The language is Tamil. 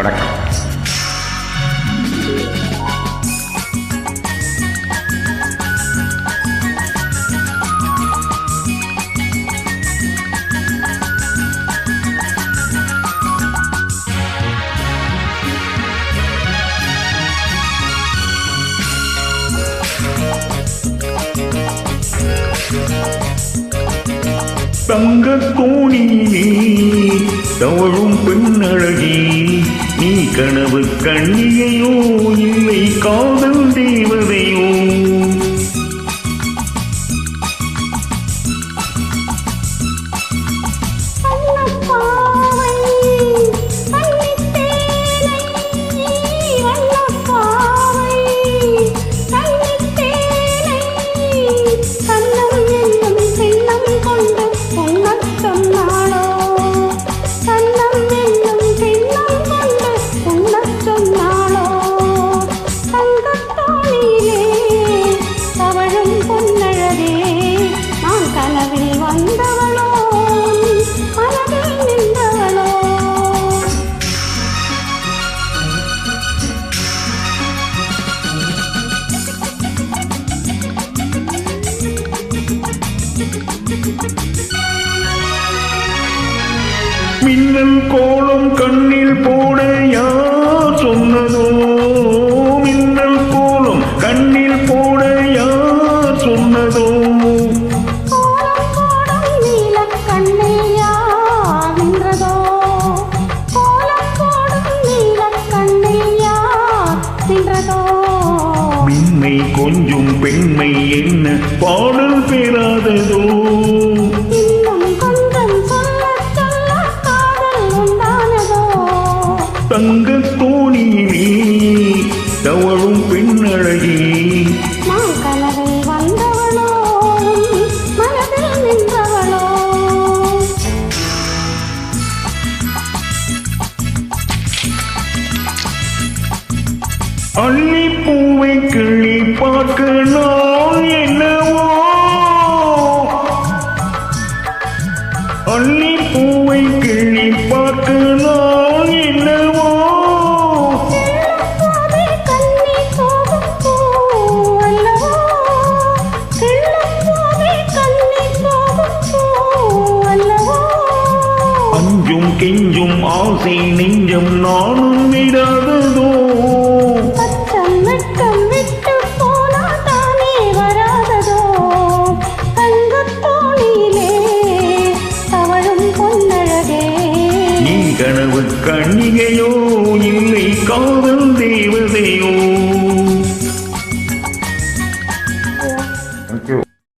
வணக்கம். தங்கத்தோணியிலே தவழும் பெண்ணழகி, நீ கனவு கண்ணியையோ இல்லை காதல் தேவதையோ? மின்னல் கோலம் கண்ணில் போட யார் சொன்னதோ? மின்னல் கோலம் கண்ணில் போட யார் சொன்னதோ? மின்மை கொஞ்சம் பெண்மை என்ன பாடல் பெறாததோ? தங்கத்தோணியிலே தவழும் பெண்ணழகி, நான் கனவில் வந்தவளோ மனதில் நின்றவளோ? அள்ளிப்பூவை கிள்ளி பார்க்க நான் என்னவோ? அள்ளிப்பூவை கிள்ளி பார்க்க நான் என்னவோ? அஞ்சும் கெஞ்சும் ஆசை நெஞ்சம் நானும் விடாததோ? விட்டு போனா தானே வராததோ? தங்கத்தோணியிலே தவழும் பொன்னழகே, நீ கனவு கண்ணிகையோ இல்லை காதல் தேவ